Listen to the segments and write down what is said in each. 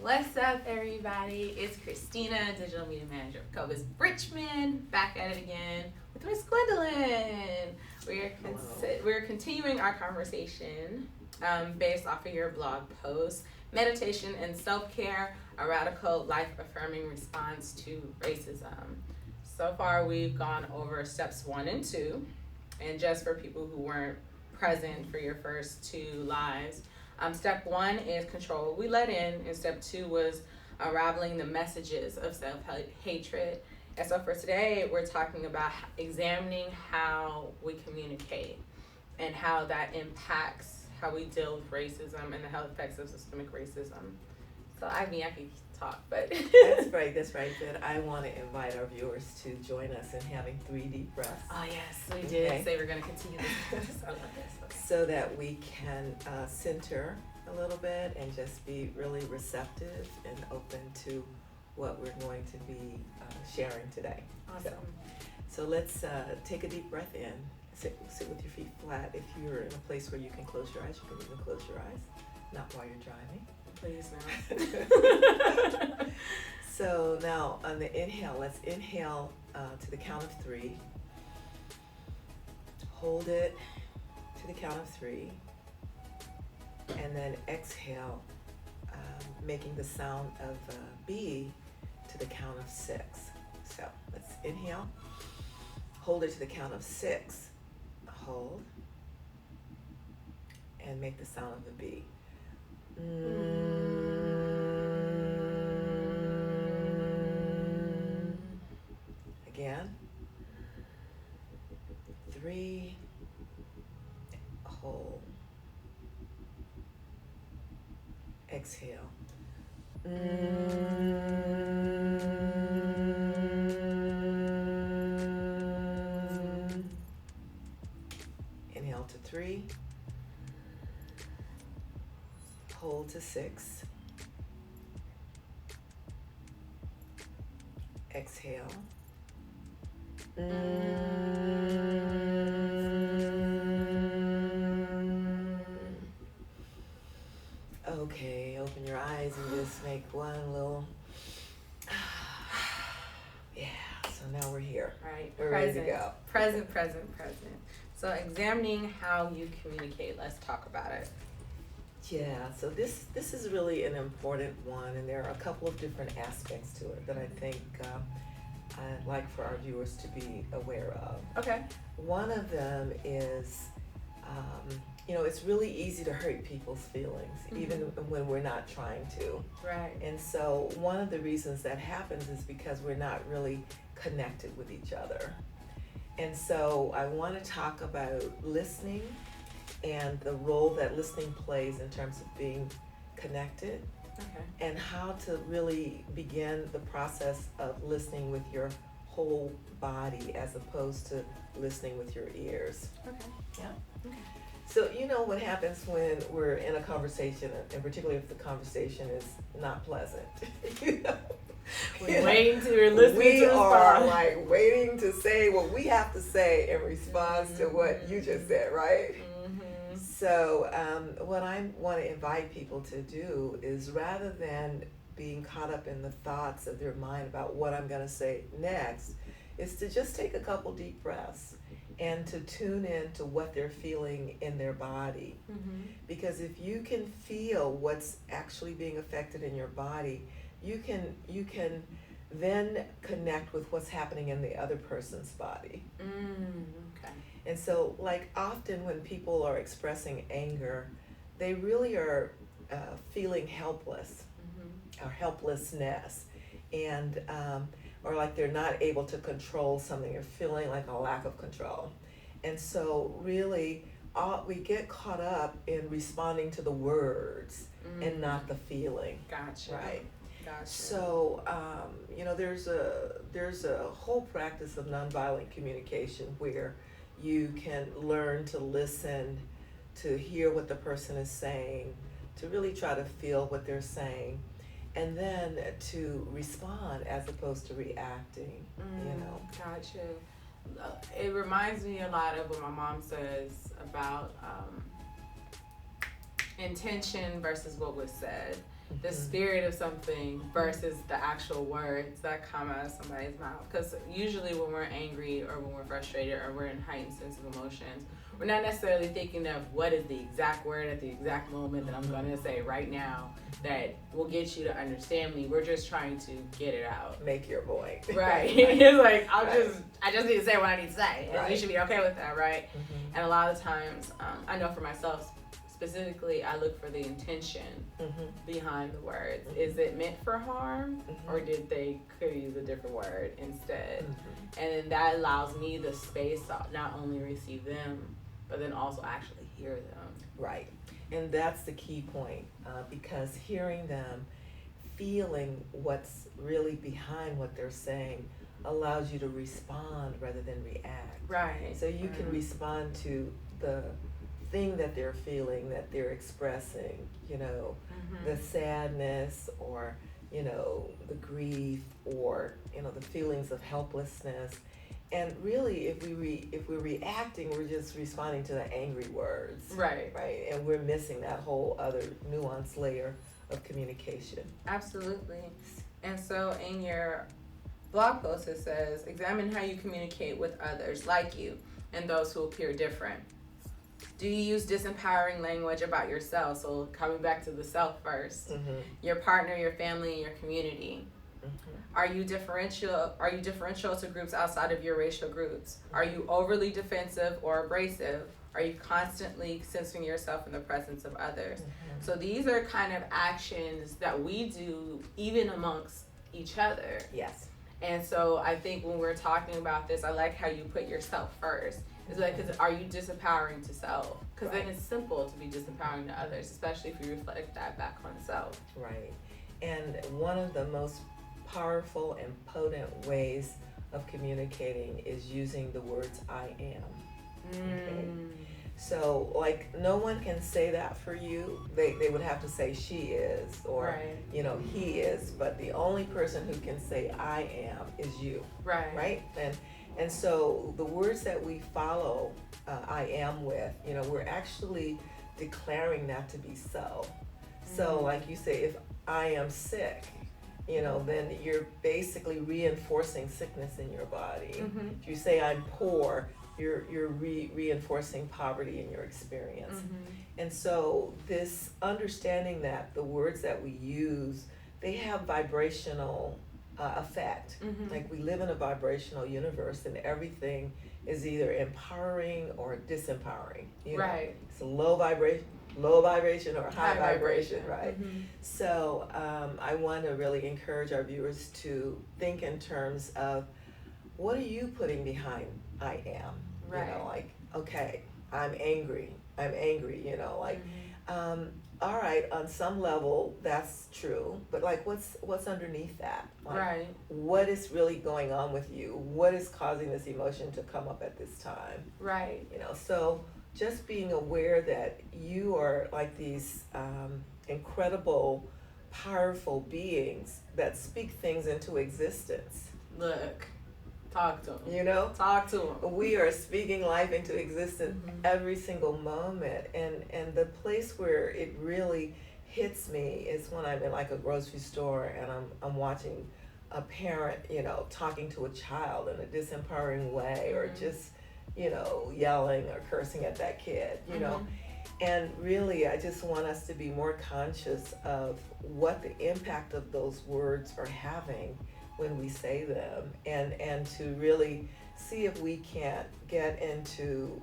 What's up, everybody? It's Christina, Digital Media Manager of Cobus Richmond, back at it again with Miss Gwendolyn. We're continuing our conversation based off of your blog post, Meditation and Self-Care, a Radical Life-Affirming Response to Racism. So far, we've gone over steps 1 and 2, and just for people who weren't present for your first 2 lives, step 1 is control what we let in, and step 2 was unraveling the messages of self-hatred. And so for today, we're talking about examining how we communicate and how that impacts how we deal with racism and the health effects of systemic racism. So I mean, I could talk, but That's right. But I want to invite our viewers to join us in having 3 deep breaths. Oh yes, we did say we're going to continue this. I love this. Okay. So that we can center a little bit and just be really receptive and open to what we're going to be sharing today. Awesome. So let's take a deep breath in. Sit with your feet flat. If you're in a place where you can close your eyes, you can even close your eyes. Not while you're driving. Please no. So now on the inhale, let's inhale to the count of 3. Hold it to the count of 3. And then exhale, making the sound of B to the count of 6. So let's inhale, hold it to the count of 6, hold, and make the sound of the B. Again. 3, hold, exhale. Inhale to 3, hold to 6, exhale. Okay, open your eyes and just make one little yeah, so now we're here. Right. We're ready to go. Present. So examining how you communicate, let's talk about it. Yeah, so this is really an important one, and there are a couple of different aspects to it that I think I'd like for our viewers to be aware of. Okay. One of them is, it's really easy to hurt people's feelings, even when we're not trying to. Right. And so one of the reasons that happens is because we're not really connected with each other. And so I want to talk about listening and the role that listening plays in terms of being connected. Okay. And how to really begin the process of listening with your whole body as opposed to listening with your ears. Okay. Yeah. Okay. So you know what happens when we're in a conversation, and particularly if the conversation is not pleasant. We're listening we to are like waiting to say what we have to say in response to what you just said, right? So what I want to invite people to do is, rather than being caught up in the thoughts of their mind about what I'm going to say next, is to just take a couple deep breaths and to tune in to what they're feeling in their body. Because if you can feel what's actually being affected in your body, you can then connect with what's happening in the other person's body. Okay. And so, like, often when people are expressing anger, they really are feeling helpless or helplessness, and or like they're not able to control something, or feeling like a lack of control. And so really we get caught up in responding to the words and not the feeling. Gotcha. Right. Gotcha. So there's a whole practice of nonviolent communication where you can learn to listen, to hear what the person is saying, to really try to feel what they're saying, and then to respond as opposed to reacting. Gotcha. It reminds me a lot of what my mom says about intention versus what was said. the spirit of something versus the actual words that come out of somebody's mouth. Because usually when we're angry or when we're frustrated or we're in heightened sense of emotions, we're not necessarily thinking of what is the exact word at the exact moment that I'm going to say right now that will get you to understand me. We're just trying to get it out. Make your point. Right. It's like, I just need to say what I need to say. And Right. you should be okay with that, right? And a lot of times, I know for myself specifically, I look for the intention behind the words. Is it meant for harm, or could use a different word instead? And then that allows me the space to not only receive them, but then also actually hear them. Right. And that's the key point, because hearing them, feeling what's really behind what they're saying allows you to respond rather than react. Right. So you can respond to the thing that they're feeling, that they're expressing, the sadness or, the grief or, the feelings of helplessness. And really, if we're reacting, we're just responding to the angry words. Right. Right. And we're missing that whole other nuanced layer of communication. Absolutely. And so in your blog post, it says, examine how you communicate with others like you and those who appear different. Do you use disempowering language about yourself? So coming back to the self first, your partner, your family, and your community. Are you differential to groups outside of your racial groups? Are you overly defensive or abrasive? Are you constantly censoring yourself in the presence of others? So these are kind of actions that we do even amongst each other. Yes. And so I think when we're talking about this, I like how you put yourself first. It's like, are you disempowering to self? Because then it's simple to be disempowering to others, especially if you reflect that back on self. Right. And one of the most powerful and potent ways of communicating is using the words I am. Okay? So, like, no one can say that for you. They would have to say she is or, he is. But the only person who can say I am is you. Right. Right? And so the words that we follow I am with, we're actually declaring that to be so. So, like you say, if I am sick, then you're basically reinforcing sickness in your body. If you say I'm poor, you're reinforcing poverty in your experience. And so this understanding that the words that we use, they have vibrational effect. Like we live in a vibrational universe, and everything is either empowering or disempowering. Right. It's a low vibration or high vibration, right? So I want to really encourage our viewers to think in terms of, what are you putting behind I am? Right. Like, okay, I'm angry, all right, on some level that's true, but like what's underneath that? Like, what is really going on with you? What is causing this emotion to come up at this time? Right. So just being aware that you are like these incredible, powerful beings that speak things into existence. Look, talk to them. Talk to them. We are speaking life into existence every single moment, and the place where it really hits me is when I'm in like a grocery store and I'm watching a parent, talking to a child in a disempowering way, or just yelling or cursing at that kid, And really, I just want us to be more conscious of what the impact of those words are having when we say them, and to really see if we can't get into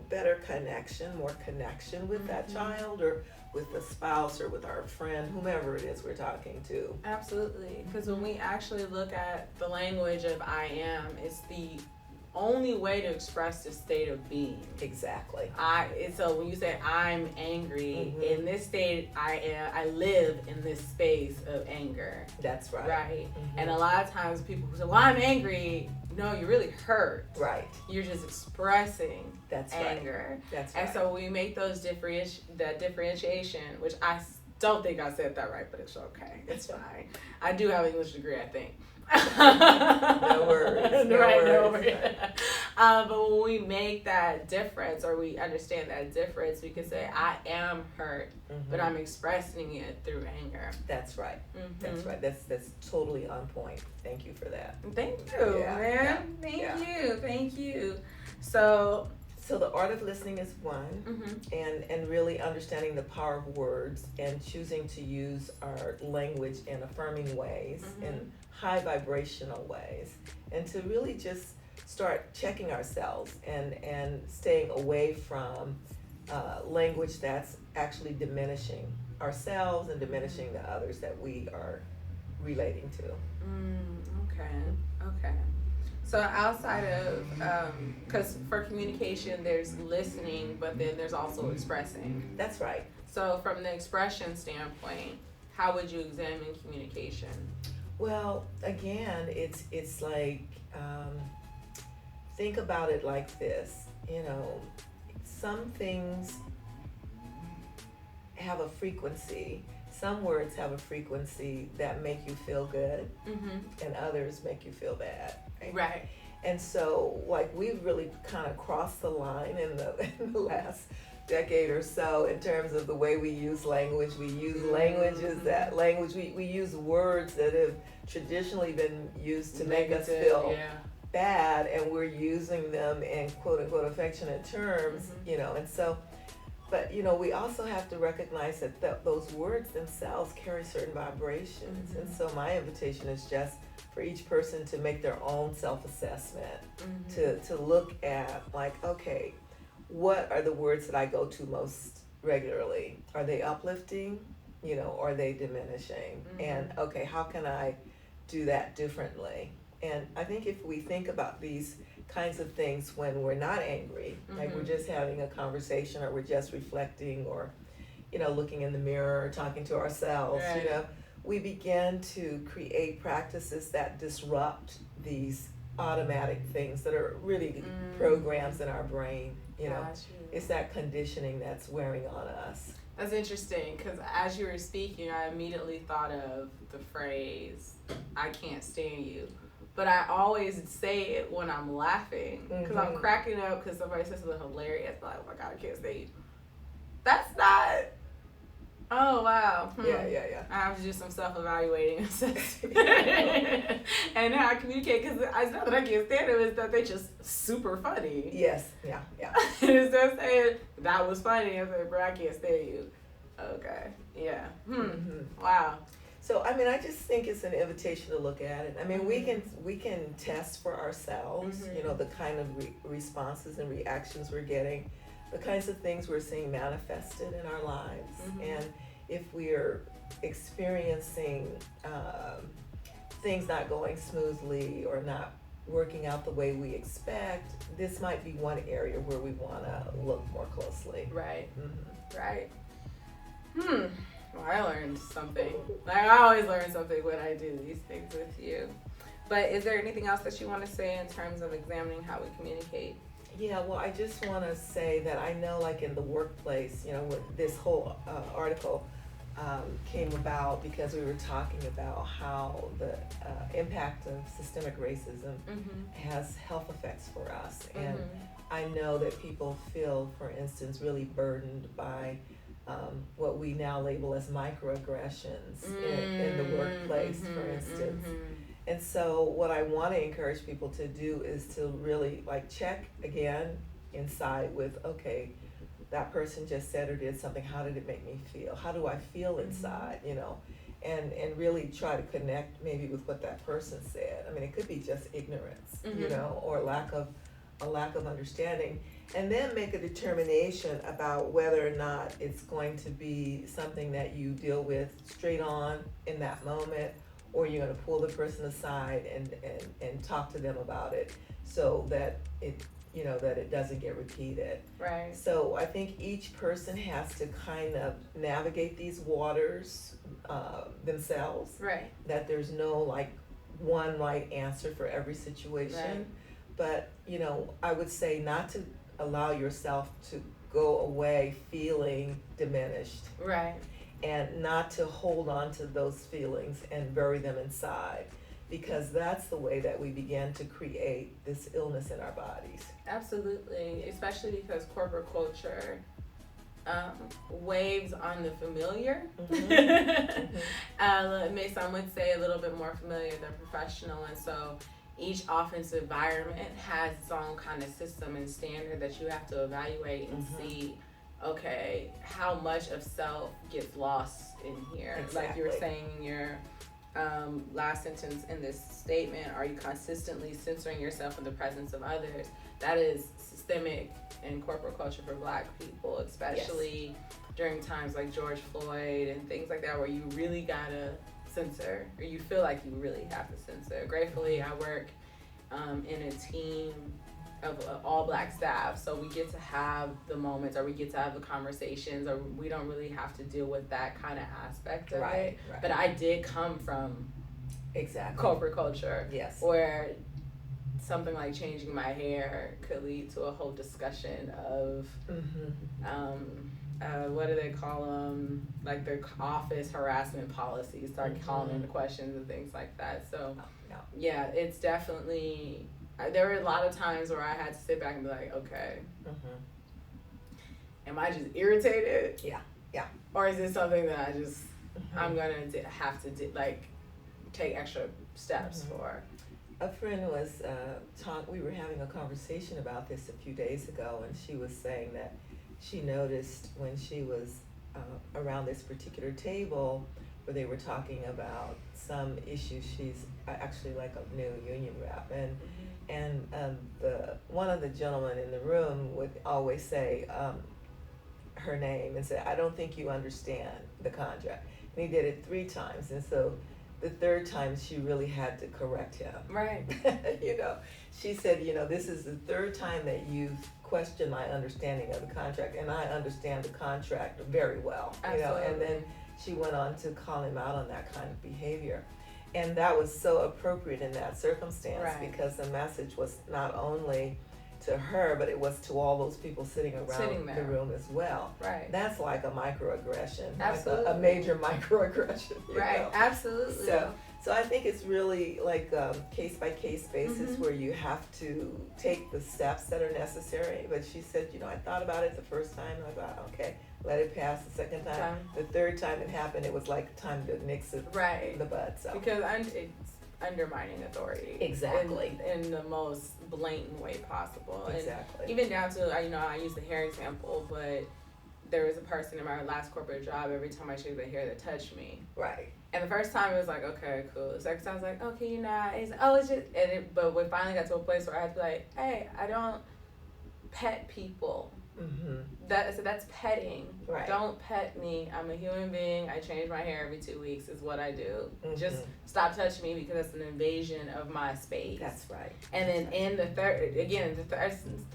better connection, more connection with that child, or with the spouse, or with our friend, whomever it is we're talking to. Absolutely, because when we actually look at the language of I am, it's the only way to express the state of being. Exactly. So when you say I'm angry, in this state I live in this space of anger. That's right. Right. And a lot of times people who say, well, I'm angry, no, you're really hurt. Right. You're just expressing anger. That's right. And so we make those that differentiation, which I don't think I said that right, but it's okay. It's fine. I do have an English degree, I think. No worries. No right, worries. no. But when we make that difference, or we understand that difference, we can say, I am hurt, but I'm expressing it through anger. That's right. That's right. That's totally on point. Thank you for that. Thank you, man. Thank you. So the art of listening is one, and really understanding the power of words and choosing to use our language in affirming ways, in high vibrational ways, and to really just start checking ourselves and staying away from language that's actually diminishing ourselves and diminishing the others that we are relating to. Okay. So outside of, because for communication, there's listening, but then there's also expressing. That's right. So from the expression standpoint, how would you examine communication? Well, again, it's like, think about it like this, some things have a frequency. Some words have a frequency that make you feel good, and others make you feel bad. Right. And so, like, we've really kind of crossed the line in the last decade or so in terms of the way we use language. We use we use words that have traditionally been used to make us feel bad, and we're using them in quote unquote affectionate terms, and so. But, we also have to recognize that those words themselves carry certain vibrations. And so my invitation is just for each person to make their own self-assessment, to look at, like, okay, what are the words that I go to most regularly? Are they uplifting, or are they diminishing? And, okay, how can I do that differently? And I think if we think about these kinds of things when we're not angry, like we're just having a conversation, or we're just reflecting, or looking in the mirror or talking to ourselves, we begin to create practices that disrupt these automatic things that are really programs in our brain. It's that conditioning that's wearing on us. That's interesting, because as you were speaking, I immediately thought of the phrase, I can't stand you. But I always say it when I'm laughing, because I'm cracking up because somebody says something hilarious, like, oh my God, I can't stand you. That's not, oh wow. Yeah. I have to do some self-evaluating and how I communicate, because it's not that I can't stand them, it's that they're just super funny. Yes, yeah. Instead of saying, that was funny, I said, bro, I can't stand you. Okay, yeah. Wow. So, I just think it's an invitation to look at it. We can test for ourselves, the kind of responses and reactions we're getting, the kinds of things we're seeing manifested in our lives. And if we're experiencing things not going smoothly or not working out the way we expect, this might be one area where we want to look more closely. Right. Right. Well, I learned something. Like, I always learn something when I do these things with you. But is there anything else that you want to say in terms of examining how we communicate? Yeah, well, I just want to say that I know, like, in the workplace, when this whole article came about because we were talking about how the impact of systemic racism has health effects for us. And I know that people feel, for instance, really burdened by what we now label as microaggressions in the workplace, for instance. And so what I want to encourage people to do is to really, like, check again inside with, okay, that person just said or did something, how did it make me feel? How do I feel inside, And really try to connect maybe with what that person said. It could be just ignorance, or a lack of understanding. And then make a determination about whether or not it's going to be something that you deal with straight on in that moment, or you're going to pull the person aside and talk to them about it so that it doesn't get repeated. Right. So I think each person has to kind of navigate these waters themselves. Right. That there's no, like, one right answer for every situation. Right. But, I would say not to allow yourself to go away feeling diminished. Right. and not to hold on to those feelings and bury them inside, because that's the way that we begin to create this illness in our bodies. Absolutely, especially because corporate culture waves on the familiar. Some would say a little bit more familiar than professional, and so each office environment has its own kind of system and standard that you have to evaluate and see, okay, how much of self gets lost in here. Exactly. Like you were saying in your last sentence in this statement, are you consistently censoring yourself in the presence of others? That is systemic in corporate culture for Black people, especially during times like George Floyd and things like that, where you really gotta censor, or you feel like you really have to censor. Gratefully, I work in a team of all Black staff, so we get to have the moments, or we get to have the conversations, or we don't really have to deal with that kind of aspect of it. Right. But I did come from corporate culture, where something like changing my hair could lead to a whole discussion of what do they call them, like their office harassment policies, start calling into questions and things like that. So yeah, it's definitely, there were a lot of times where I had to sit back and be like, okay, am I just irritated? Yeah. Or is this something that I just, I'm gonna have to take extra steps for? A friend was we were having a conversation about this a few days ago, and she was saying that she noticed when she was around this particular table where they were talking about some issues. She's actually like a new union rep, and one of the gentlemen in the room would always say her name and say, "I don't think you understand the contract." And he did it 3 times, and so the 3rd time she really had to correct him. Right. She said, this is the 3rd time that you've questioned my understanding of the contract, and I understand the contract very well. Absolutely. And then she went on to call him out on that kind of behavior. And that was so appropriate in that circumstance, because the message was not only to her, but it was to all those people sitting around the room as well. Right. That's like a microaggression. Absolutely. Like a major microaggression. Right. Absolutely. So I think it's really like a case-by-case basis where you have to take the steps that are necessary. But she said, I thought about it the first time, and I thought, okay, let it pass. The second time, the 3rd time it happened, it was like time to nix it in the bud. So. Because it's undermining authority. Exactly. In the most blatant way possible. Exactly. And even down to, I use the hair example, but there was a person in my last corporate job, every time I shaved their hair, that touched me. Right. And the first time it was like, okay, cool. The second time I was like, okay, you're not. It's just, but we finally got to a place where I had to be like, hey, I don't pet people. That's petting. Right. Don't pet me. I'm a human being. I change my hair every 2 weeks is what I do. Just stop touching me, because it's an invasion of my space. That's right. And then in the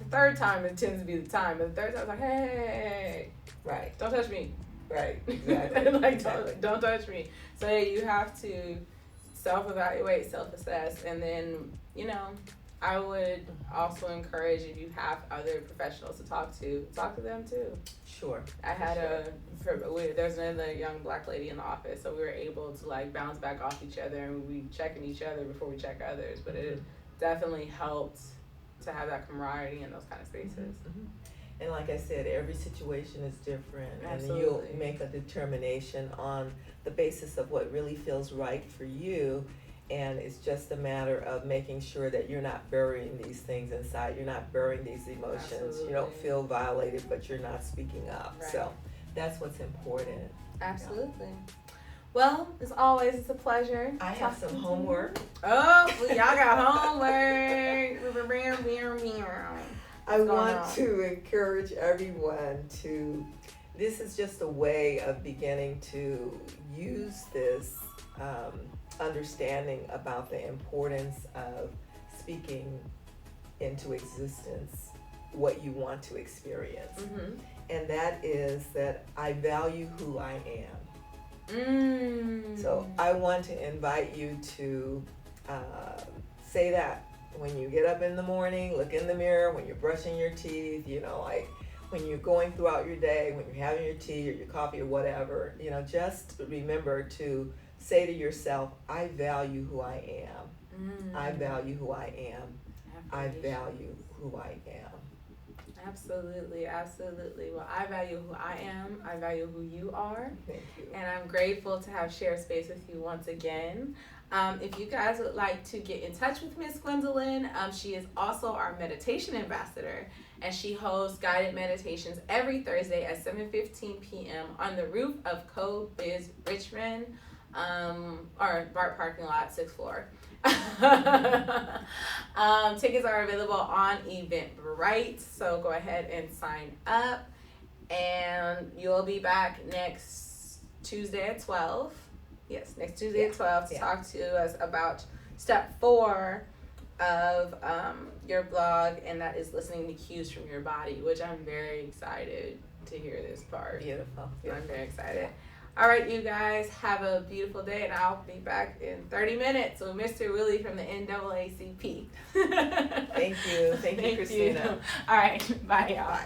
third time, it tends to be the time. But the 3rd time, I was like, hey, right, don't touch me. Right. Exactly. Don't touch me. So you have to self-evaluate, self-assess, and then I would also encourage, if you have other professionals to talk to them too. Sure. I had there's another young Black lady in the office, so we were able to bounce back off each other, and we checking each other before we check others. But it definitely helped to have that camaraderie in those kind of spaces. And like I said, every situation is different. Absolutely. And you'll make a determination on the basis of what really feels right for you. And it's just a matter of making sure that you're not burying these things inside. You're not burying these emotions. Absolutely. You don't feel violated, but you're not speaking up. Right. So that's what's important. Absolutely. Well, as always, it's a pleasure. I have some homework. Oh, well, y'all got homework. I want to encourage everyone this is just a way of beginning to use this understanding about the importance of speaking into existence what you want to experience. And that is that I value who I am. So I want to invite you to say that when you get up in the morning, look in the mirror, when you're brushing your teeth, when you're going throughout your day, when you're having your tea or your coffee or whatever, just remember to say to yourself, I value who I am. I value who I am. I value who I am. Absolutely, absolutely. Well, I value who I am. I value who you are. Thank you. And I'm grateful to have shared space with you once again. If you guys would like to get in touch with Miss Gwendolyn, she is also our meditation ambassador, and she hosts guided meditations every Thursday at 7:15 p.m. on the roof of Co-Biz Richmond, or BART parking lot, 6th floor. Tickets are available on Eventbrite, so go ahead and sign up. And you'll be back next Tuesday at 12. Yes, next Tuesday at 12 to talk to us about step 4 of your blog, and that is listening to cues from your body, which I'm very excited to hear this part. Beautiful. I'm very excited. All right, you guys, have a beautiful day, and I'll be back in 30 minutes with Mr. Willie from the NAACP. Thank you. Thank you, Christina. All right, bye, y'all. Bye.